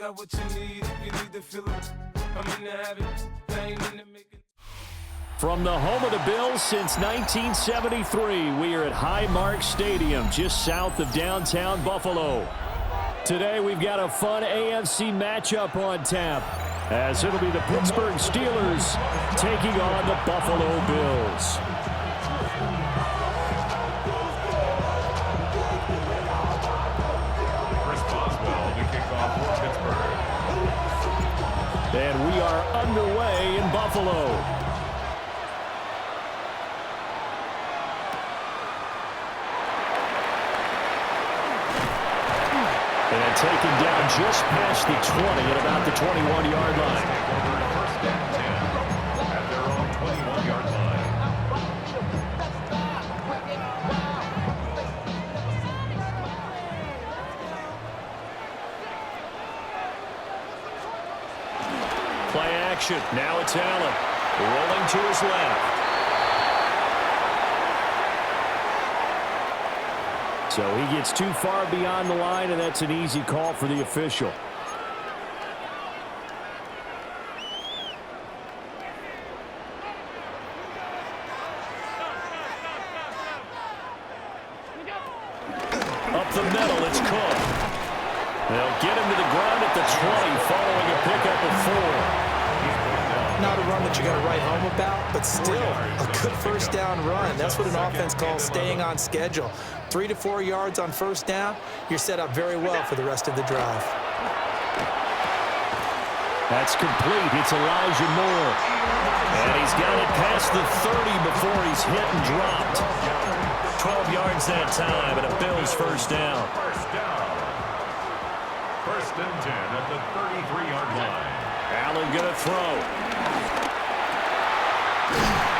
got what you need if you need to feel it. I'm in the habit, I ain't in the making. From the home of the Bills since 1973, we are at Highmark Stadium, just south of downtown Buffalo. Today, we've got a fun AFC matchup on tap, as it'll be the Pittsburgh Steelers taking on the Buffalo Bills. Chris Boswell to kick off for Pittsburgh. And we are underway in Buffalo. And taken down just past the 20 at about the 21-yard line. First and 10 at their own 21-yard line. Play action. Now it's Allen. Rolling to his left. So he gets too far beyond the line, and that's an easy call for the official. Up the middle, it's Cook. They'll get him to the ground at the 20 following a pickup of 4. Not a run that you're going to write home about, but still a good first down run. That's what an offense calls staying on schedule. 3 to 4 yards on first down, you're set up very well for the rest of the drive. That's complete. It's Elijah Moore. And he's got it past the 30 before he's hit and dropped. 12 yards that time, and a Bills first down. First and 10 at the 33-yard line. Allen going to throw.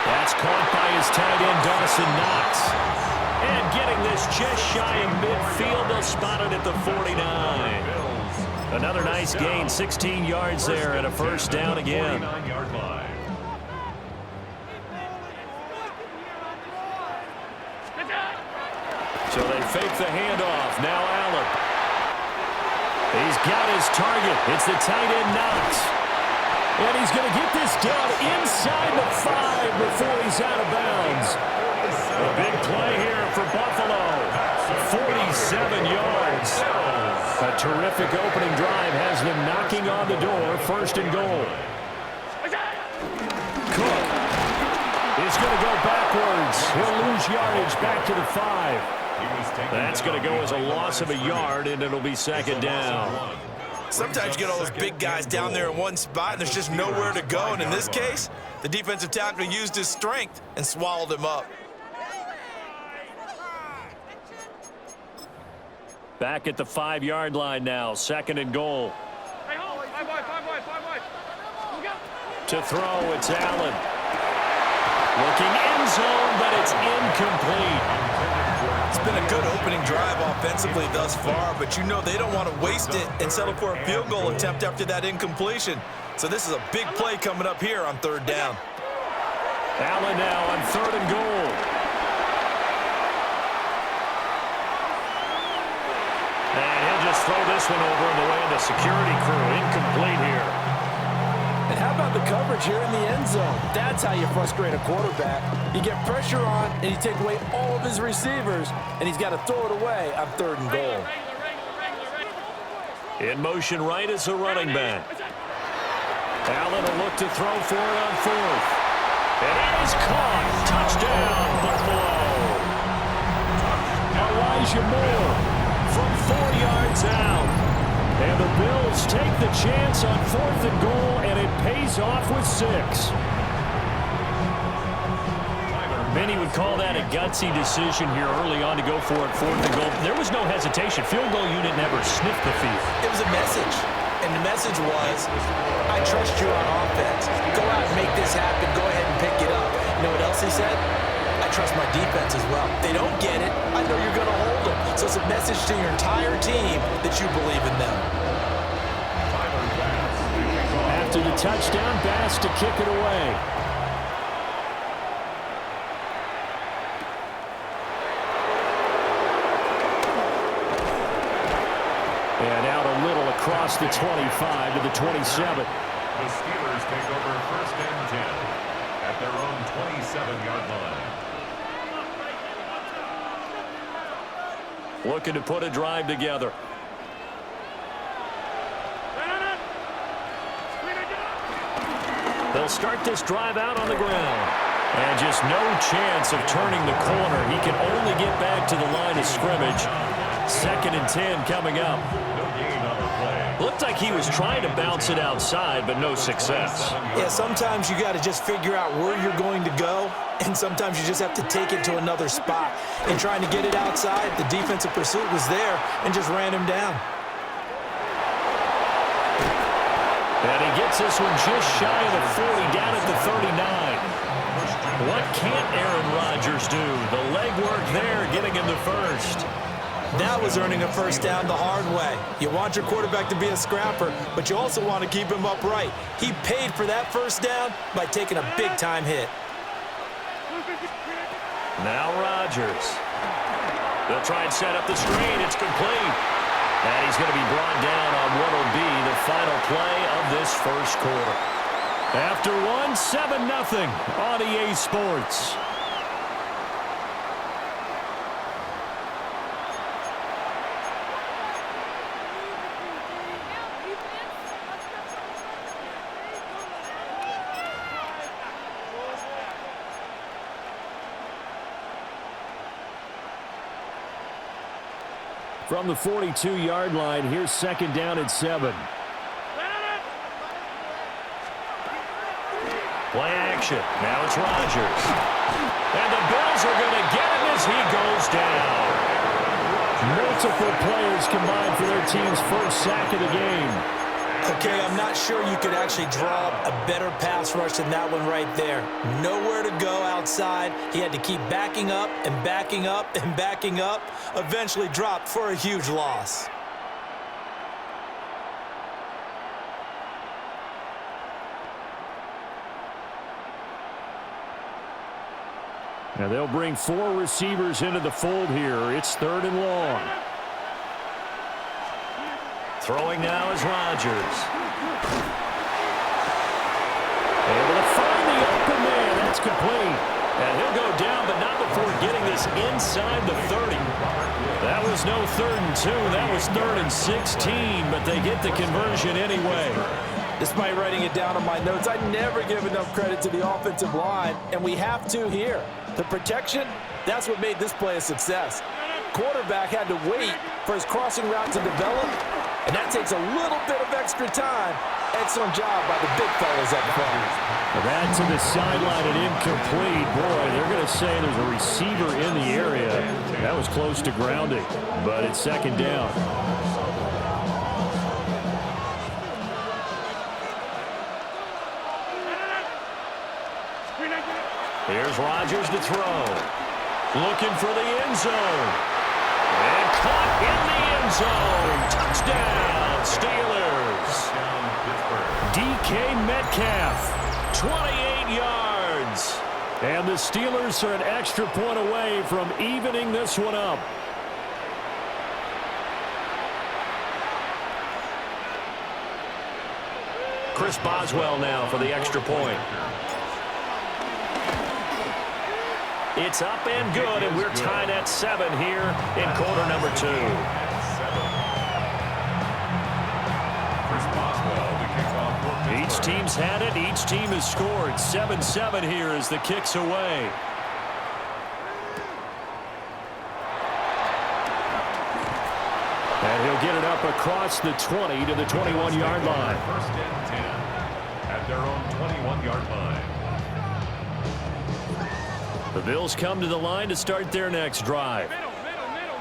That's caught by his tight end, Dawson Knox. And getting this just shy of midfield, they'll spot it at the 49. Another nice gain, 16 yards there, and a first down again. 49-yard line. So they fake the handoff. Now Allen. He's got his target. It's the tight end, Knox. And he's going to get this down inside the 5 before he's out of bounds. A big play here for Buffalo. 47 yards. A terrific opening drive has them knocking on the door. First and goal. Cook is going to go backwards. He'll lose yardage back to the 5. That's going to go as a loss of a yard, and it'll be second down. Sometimes you get all those big guys down there in one spot, and there's just nowhere to go. And in this case, the defensive tackle used his strength and swallowed him up. Back at the 5-yard line now, second and goal. To throw, it's Allen. Looking end zone, but it's incomplete. It's been a good opening drive offensively thus far, but you know they don't want to waste it and settle for a field goal attempt after that incompletion. So this is a big play coming up here on third down. Allen now on third and goal. And he'll just throw this one over in the way of the security crew. Incomplete here. And how about the coverage here in the end zone? That's how you frustrate a quarterback. You get pressure on, and you take away all of his receivers, and he's got to throw it away on third and goal. In motion right is a running back. Allen will look to throw for it on fourth. And it is caught. Touchdown, Buffalo. Elijah Moore from 4 yards out. And the Bills take the chance on fourth and goal, and it pays off with 6. Many would call that a gutsy decision here early on to go for it, fourth and goal. There was no hesitation. Field goal unit never sniffed the field. It was a message, and the message was, I trust you on offense. Go out and make this happen. Go ahead and pick it up. You know what else he said? I trust my defense as well. If they don't get it, I know you're going to hold them. So it's a message to your entire team that you believe in them. After the touchdown, Bass to kick it away. And out a little across across the 25 to the 27. The Steelers take over 1st and 10 at their own 27-yard line. Looking to put a drive together. They'll start this drive out on the ground. And just no chance of turning the corner. He can only get back to the line of scrimmage. 2nd and 10 coming up. No gain on the play. Looked like he was trying to bounce it outside, but no success. Yeah, sometimes you got to just figure out where you're going to go, and sometimes you just have to take it to another spot. And trying to get it outside, the defensive pursuit was there and just ran him down. And he gets this one just shy of the 40, down at the 39. What can't Aaron Rodgers do? The legwork there, getting him the first. That was earning a first down the hard way. You want your quarterback to be a scrapper, but you also want to keep him upright. He paid for that first down by taking a big-time hit. Now Rodgers. They'll try and set up the screen. It's complete. And he's going to be brought down on what will be the final play of this first quarter. After 7-0 on EA Sports. From the 42-yard line, here's 2nd down and 7. Play action. Now it's Rodgers. And the Bills are going to get him as he goes down. Multiple players combined for their team's first sack of the game. Okay, I'm not sure you could actually draw a better pass rush than that one right there. Nowhere to go outside. He had to keep backing up and backing up and backing up. Eventually dropped for a huge loss. Now they'll bring 4 receivers into the fold here. It's 3rd and long. Throwing now is Rodgers. Able to find the open man. That's complete. And he'll go down, but not before getting this inside the 30. That was no 3rd and 2. That was 3rd and 16, but they get the conversion anyway. Despite writing it down on my notes, I never give enough credit to the offensive line, and we have to here. The protection, that's what made this play a success. Quarterback had to wait for his crossing route to develop, and that takes a little bit of extra time. Excellent job by the big fellas up front. That to the sideline and incomplete. Boy, they're going to say there's a receiver in the area. That was close to grounding, but it's 2nd down. Here's Rodgers to throw. Looking for the end zone. And caught in the end zone. Touchdown, Steelers. DK Metcalf, 28 yards. And the Steelers are an extra point away from evening this one up. Chris Boswell now for the extra point. It's up and good, and we're tied at 7 here in quarter number 2. Each team's had it. Each team has scored. 7-7 here as the kick's away. And he'll get it up across the 20 to the 21-yard line. 1st and 10 at their own 21-yard line. The Bills come to the line to start their next drive.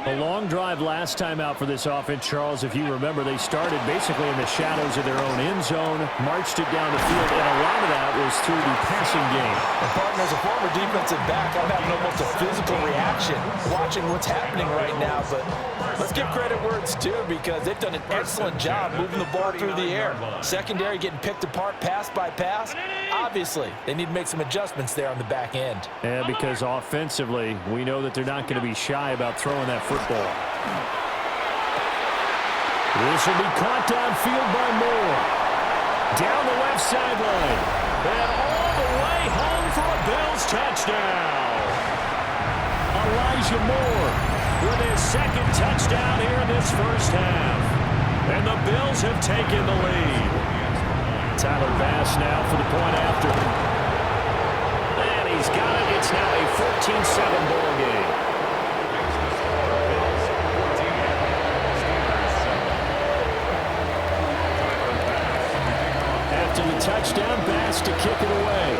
A long drive last time out for this offense, Charles. If you remember, they started basically in the shadows of their own end zone, marched it down the field, and a lot of that was through the passing game. And partner, as a former defensive back, I'm having almost a physical reaction watching what's happening right now. But let's give credit where it's due, because they've done an excellent job moving the ball through the air. Secondary getting picked apart pass by pass. Obviously, they need to make some adjustments there on the back end. Yeah, because offensively, we know that they're not going to be shy about throwing that football. This will be caught downfield by Moore. Down the left sideline. And all the way home for a Bills touchdown. Elijah Moore with his second touchdown here in this first half. And the Bills have taken the lead. Tyler Bass now for the point after. And he's got it. It's now a 14-7 ball game. After the touchdown, Bass to kick it away.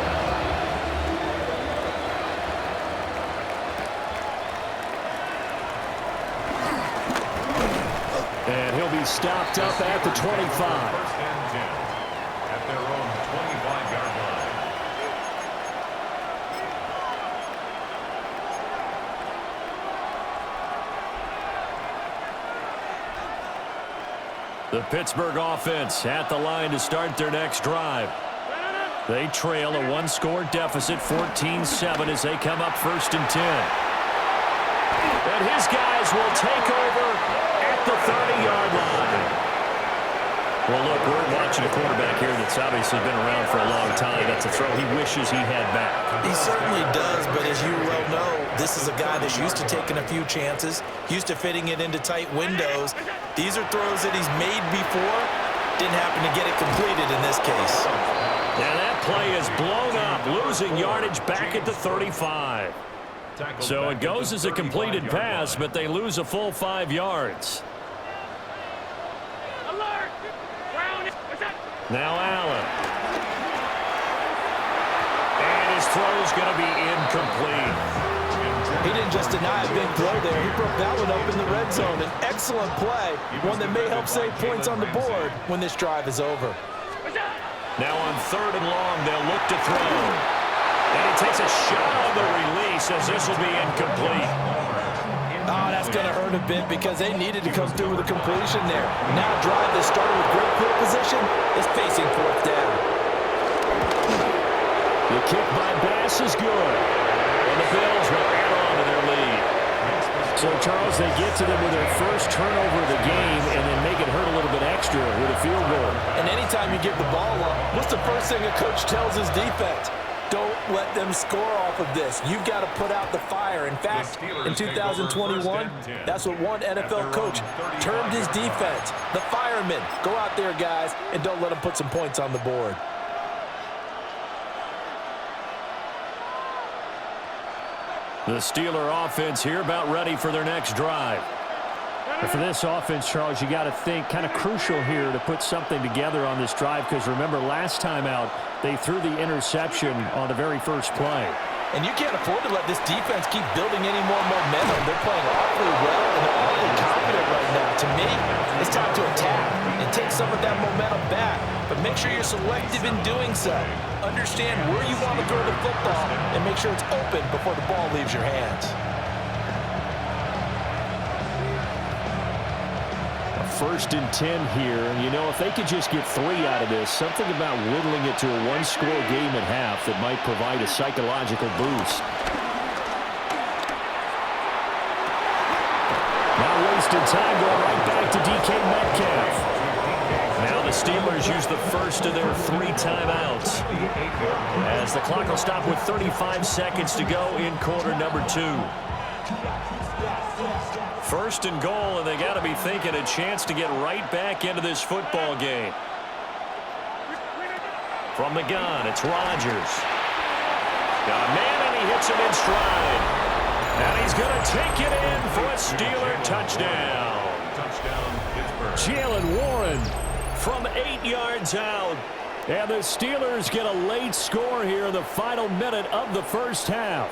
And he'll be stopped up at the 25. First and 10 at their own 25-yard line. The Pittsburgh offense at the line to start their next drive. They trail a one-score deficit, 14-7, as they come up first and 10. And his guys will take over at the 30-yard line. Well, look, we're watching a quarterback here that's obviously been around for a long time. That's a throw he wishes he had back. He certainly does, but as you well know, this is a guy that's used to taking a few chances, used to fitting it into tight windows. These are throws that he's made before. Didn't happen to get it completed in this case. Now that play is blown up, losing yardage back at the 35. So it goes as a completed pass, but they lose a full 5 yards. Now Allen. And his throw is going to be incomplete. He didn't just deny a big throw there. He broke that one up in the red zone. An excellent play, one that may help save points on the board when this drive is over. Now on 3rd and long, they'll look to throw. And he takes a shot on the release as this will be incomplete. Oh, that's going to hurt a bit because they needed to come through with a completion there. Now a drive that started with great field position is facing 4th down. The kick by Bass is good. And the Bills will add on to their lead. So, Charles, they get to them with their first turnover of the game and then make it hurt a little bit extra with a field goal. And anytime you give the ball up, what's the first thing a coach tells his defense? Don't let them score off of this. You've got to put out the fire. In fact, in 2021, that's what one NFL coach termed his defense. The firemen. Go out there, guys, and don't let them put some points on the board. The Steeler offense here about ready for their next drive. And for this offense, Charles, you got to think kind of crucial here to put something together on this drive because remember last time out they threw the interception on the very first play. And you can't afford to let this defense keep building any more momentum. They're playing awfully well and they're awfully confident right now. To me, it's time to attack and take some of that momentum back. But make sure you're selective in doing so. Understand where you want to throw the football and make sure it's open before the ball leaves your hands. First and 10 here. You know, if they could just get 3 out of this, something about whittling it to a one-score game at half that might provide a psychological boost. Now wasted time going right back to DK Metcalf. Now the Steelers use the first of their 3 timeouts. As the clock will stop with 35 seconds to go in quarter number 2. First and goal, and they got to be thinking a chance to get right back into this football game. From the gun, it's Rodgers. Got a man, and he hits him in stride. And he's going to take it in for a Steeler touchdown. Touchdown, Pittsburgh. Jaylen Warren from 8 yards out. And the Steelers get a late score here in the final minute of the first half.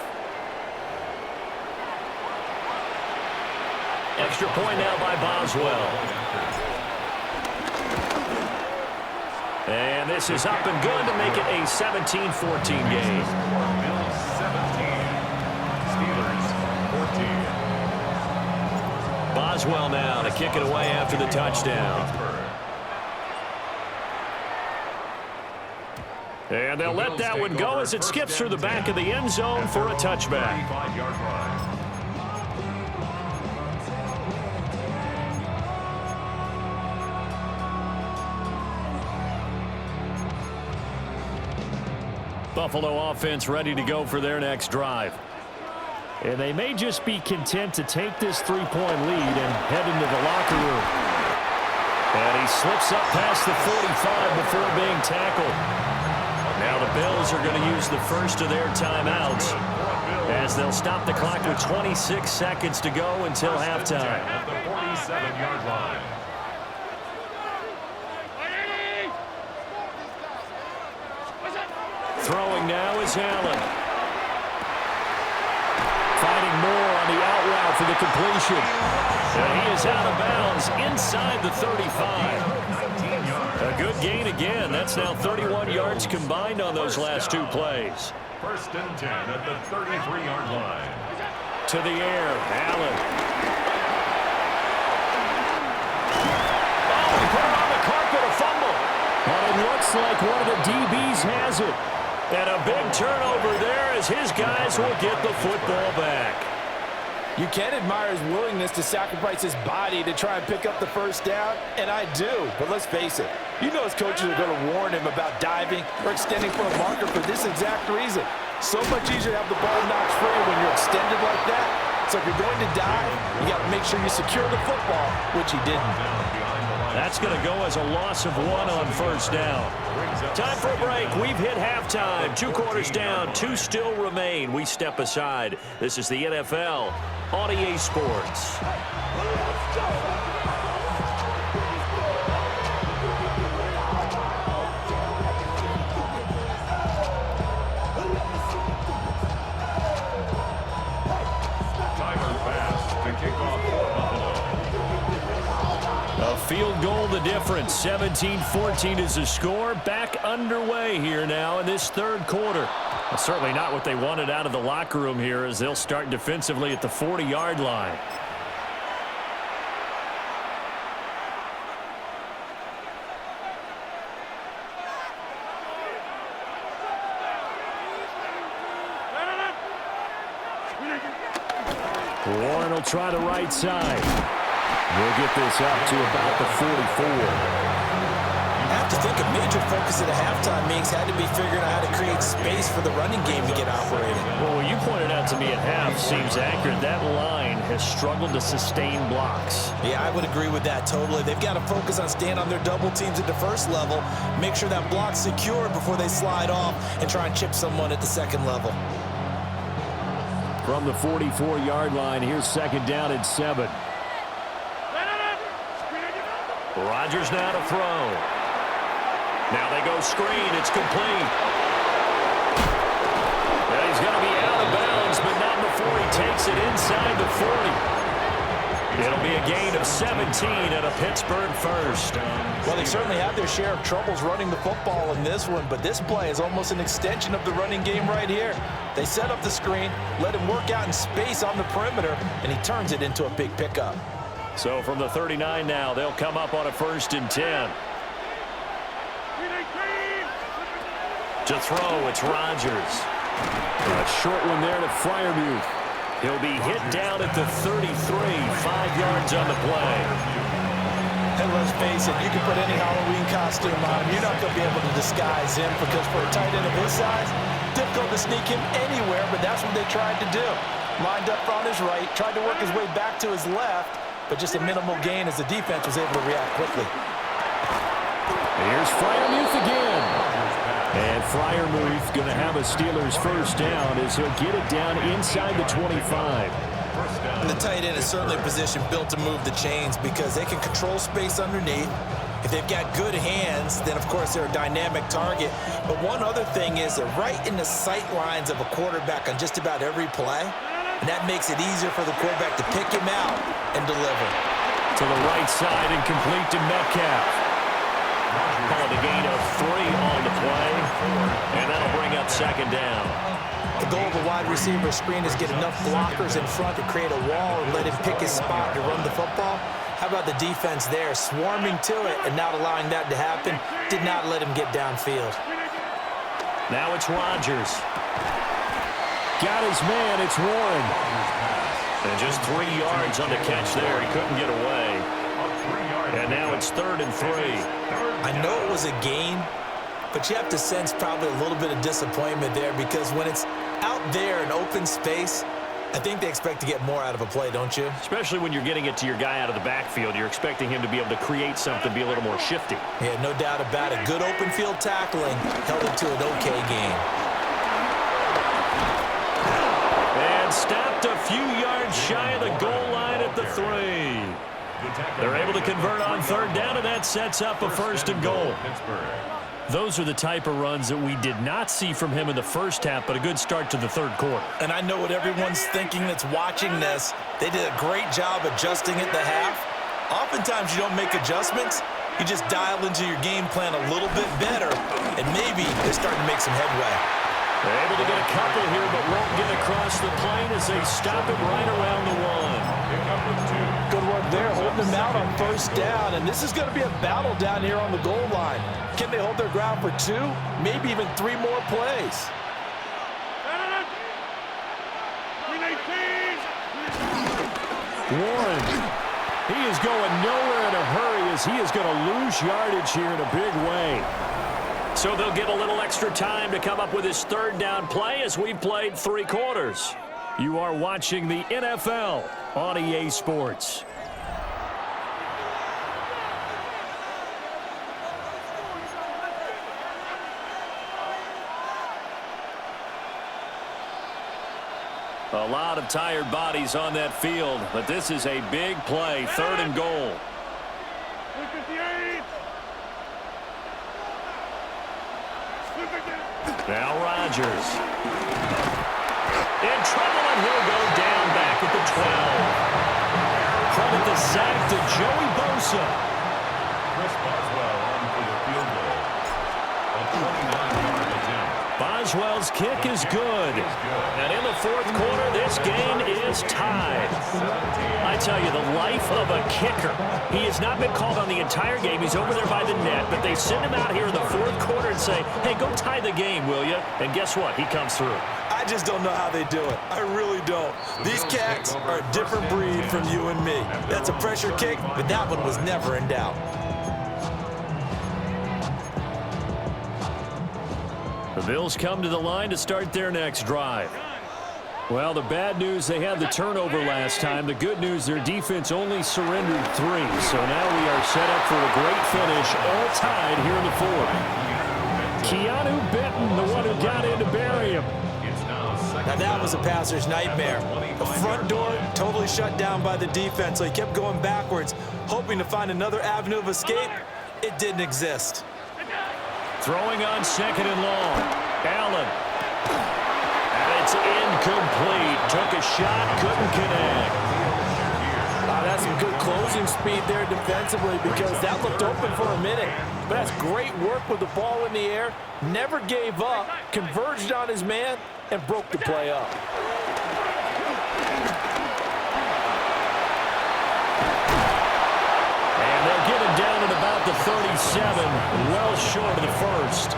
Extra point now by Boswell. And this is up and good to make it a 17-14 game. Bills 17, Steelers 14. Boswell now to kick it away after the touchdown. And they'll let that one go as it skips through the back of the end zone for a touchback. 35-yard line. Buffalo offense ready to go for their next drive. And they may just be content to take this 3-point lead and head into the locker room. And he slips up past the 45 before being tackled. Now the Bills are going to use the first of their timeouts as they'll stop the clock with 26 seconds to go until halftime. At the 47-yard line. Throwing now is Allen. Fighting more on the out route for the completion. And he is out of bounds inside the 35. A good gain again. That's now 31 yards combined on those last two plays. First and 10 at the 33-yard line. To the air, Allen. Oh, he put it on the carpet, a fumble. And it looks like one of the DBs has it. And a big turnover there as his guys will get the football back. You can admire his willingness to sacrifice his body to try and pick up the first down, and I do, but let's face it. You know his coaches are going to warn him about diving or extending for a marker for this exact reason. So much easier to have the ball knocked free when you're extended like that. So if you're going to dive, you got to make sure you secure the football, which he didn't. That's going to go as a loss of 1 on first down. Time for a break. We've hit halftime. 2 quarters down, 2 still remain. We step aside. This is the NFL on EA Sports. A field goal the difference. 17-14 is the score. Back underway here now in this third quarter. Well, certainly not what they wanted out of the locker room here as they'll start defensively at the 40-yard line. Warren will try the right side. We'll get this up to about the 44. I have to think a major focus at a halftime meetings had to be figuring out how to create space for the running game to get operating. Well, what you pointed out to me at half seems accurate. That line has struggled to sustain blocks. Yeah, I would agree with that totally. They've got to focus on staying on their double teams at the first level, make sure that block's secured before they slide off and try and chip someone at the second level. From the 44-yard line, here's second down and 7. Rodgers now to throw. Now they go screen. It's complete. And he's going to be out of bounds, but not before he takes it inside the 40. It'll be a gain of 17 and a Pittsburgh first. Well, they certainly had their share of troubles running the football in this one, but this play is almost an extension of the running game right here. They set up the screen, let him work out in space on the perimeter, and he turns it into a big pickup. So from the 39 now, they'll come up on a 1st and 10. To throw, it's Rodgers. A short one there to Freiermuth. He'll be hit down at the 33, 5 yards on the play. And let's face it, you can put any Halloween costume on him. You're not going to be able to disguise him because for a tight end of his size, difficult to sneak him anywhere, but that's what they tried to do. Lined up on his right, tried to work his way back to his left, but just a minimal gain as the defense was able to react quickly. Here's Freiermuth again. And Freiermuth going to have a Steelers first down as he'll get it down inside the 25. And the tight end is certainly a position built to move the chains because they can control space underneath. If they've got good hands, then of course they're a dynamic target. But one other thing is they're right in the sight lines of a quarterback on just about every play. And that makes it easier for the quarterback to pick him out and deliver. To the right side and complete to Metcalf. Call it a gain of 3 on the play. And that'll bring up second down. The goal of a wide receiver screen is get enough blockers in front to create a wall and let him pick his spot to run the football. How about the defense there, swarming to it and not allowing that to happen? Did not let him get downfield. Now it's Rodgers. Got his man, it's Warren. And just 3 yards on the catch there. He couldn't get away. And now it's 3rd and 3. I know it was a gain, but you have to sense probably a little bit of disappointment there because when it's out there in open space, I think they expect to get more out of a play, don't you? Especially when you're getting it to your guy out of the backfield. You're expecting him to be able to create something, be a little more shifty. Yeah, no doubt about it. Good open field tackling held it to an okay game. And stopped a few yards shy of the goal line at the 3. They're able to convert on third down, and that sets up a first and goal. Those are the type of runs that we did not see from him in the first half, but a good start to the third quarter. And I know what everyone's thinking that's watching this. They did a great job adjusting at the half. Oftentimes you don't make adjustments. You just dial into your game plan a little bit better, and maybe they're starting to make some headway. They're able to get a couple here, but won't get across the plane as they stop it right around the 1. Good work there, holding them out on first down. And this is going to be a battle down here on the goal line. Can they hold their ground for 2, maybe even 3 more plays? Warren, he is going nowhere in a hurry as he is going to lose yardage here in a big way. So they'll get a little extra time to come up with his third down play as we've played 3 quarters. You are watching the NFL on EA Sports. A lot of tired bodies on that field, but this is a big play, 3rd and goal. Now Rodgers. In trouble, and he'll go down back at the 12. Credit the sack to Joey Bosa. Chris Boswell on for the field goal. A 29-yard attempt. Boswell's kick is good. And in the 4th quarter, this game is tied. I tell you, the life of a kicker. He has not been called on the entire game. He's over there by the net, but they send him out here in the 4th quarter and say, hey, go tie the game, will you? And guess what? He comes through. I just don't know how they do it. I really don't. These cats are a different breed from you and me. That's a pressure kick, but that one was never in doubt. The Bills come to the line to start their next drive. Well, the bad news, they had the turnover last time. The good news, their defense only surrendered 3. So now we are set up for a great finish, all tied here in the 4th. Keanu Benton, the one who got in to bury him. Now that was a passer's nightmare. The front door totally shut down by the defense, so he kept going backwards, hoping to find another avenue of escape. It didn't exist. Throwing on 2nd and long. Allen. And it's incomplete. Took a shot, couldn't connect. That's some good closing speed there defensively because that looked open for a minute. But that's great work with the ball in the air. Never gave up, converged on his man, and broke the play up. And they'll get him down at about the 37, well short of the first.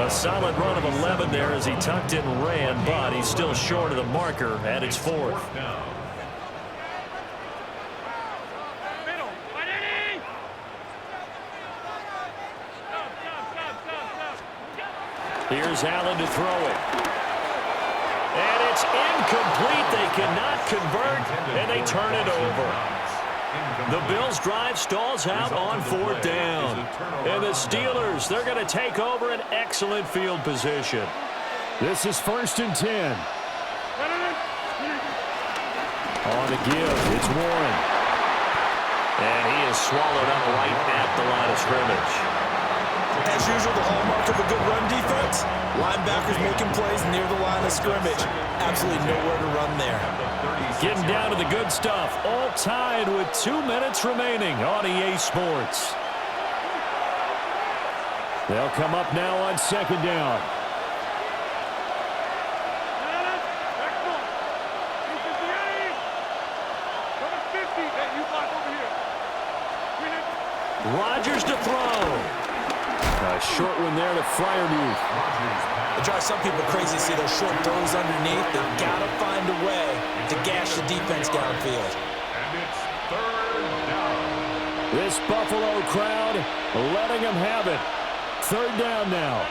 A solid run of 11 there as he tucked it and ran, but he's still short of the marker at its 4th. Here's Allen to throw it. And it's incomplete. They cannot convert, and they turn it over. The Bills' drive stalls out on 4th down. And the Steelers, they're going to take over an excellent field position. This is 1st and 10. On the give, it's Warren. And he is swallowed up right at the line of scrimmage. As usual, the hallmark of a good run defense, linebackers making plays near the line of scrimmage. Absolutely nowhere to run there. Getting down to the good stuff. All tied with 2 minutes remaining on EA Sports. They'll come up now on 2nd down. Rodgers to throw. A short one there to Freiermuth. It drives some people crazy to see those short throws underneath. They've got to find a way to gash the defense downfield. And it's 3rd down. This Buffalo crowd letting them have it. Third down now.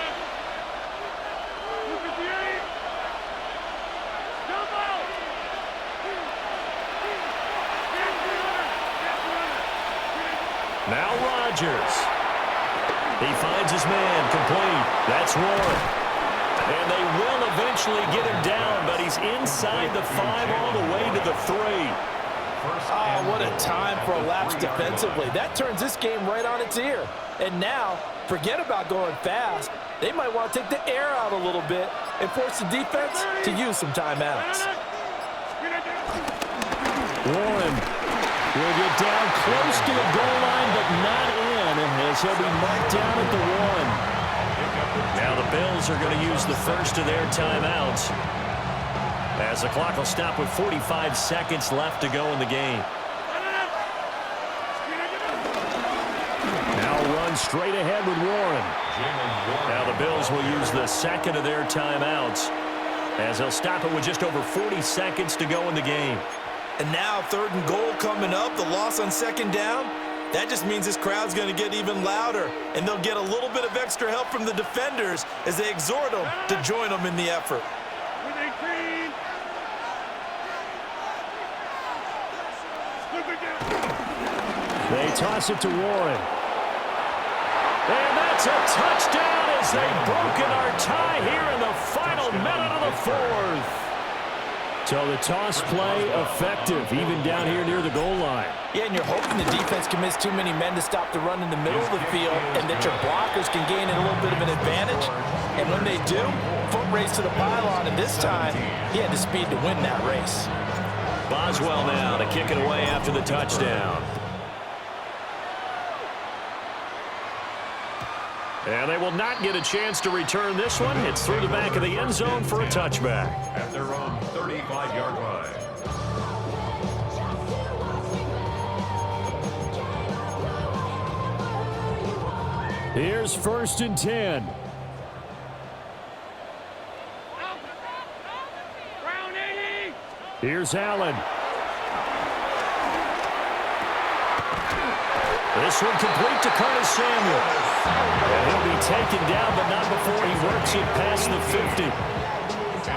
Now Rodgers. He finds his man, complete. That's Warren. And they will eventually get him down, but he's inside the 5 all the way to the 3. Oh, what a time for a lapse defensively. That turns this game right on its ear. And now, forget about going fast. They might want to take the air out a little bit and force the defense to use some timeouts. Warren will get down close to the goal line, but not in, as he'll be marked down at the 1. Now the Bills are going to use the first of their timeouts, as the clock will stop with 45 seconds left to go in the game. Now run straight ahead with Warren. Now the Bills will use the second of their timeouts, as they'll stop it with just over 40 seconds to go in the game. And now 3rd and goal coming up, the loss on 2nd down. That just means this crowd's going to get even louder, and they'll get a little bit of extra help from the defenders as they exhort them to join them in the effort. They toss it to Warren. And that's a touchdown as they've broken our tie here in the final minute of the 4th. So the toss play effective, even down here near the goal line. Yeah, and you're hoping the defense can miss too many men to stop the run in the middle of the field and that your blockers can gain a little bit of an advantage. And when they do, foot race to the pylon, and this time he had the speed to win that race. Boswell now to kick it away after the touchdown. And they will not get a chance to return this one. It's through the back of the end zone for a touchback. At their own 35-yard line. Here's 1st and 10. Here's Allen. This one complete to Curtis Samuel. And he'll be taken down, but not before he works it past the 50.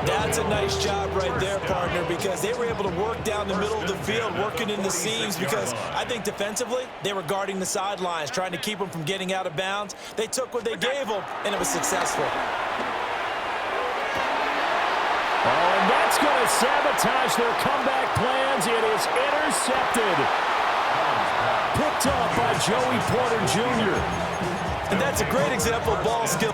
That's a nice job right there, partner, because they were able to work down the middle of the field, working in the seams, because I think defensively they were guarding the sidelines, trying to keep them from getting out of bounds. They took what they gave them, and it was successful. Oh, and that's going to sabotage their comeback plans. It is intercepted. Picked up by Joey Porter Jr. And that's a great example of ball skill.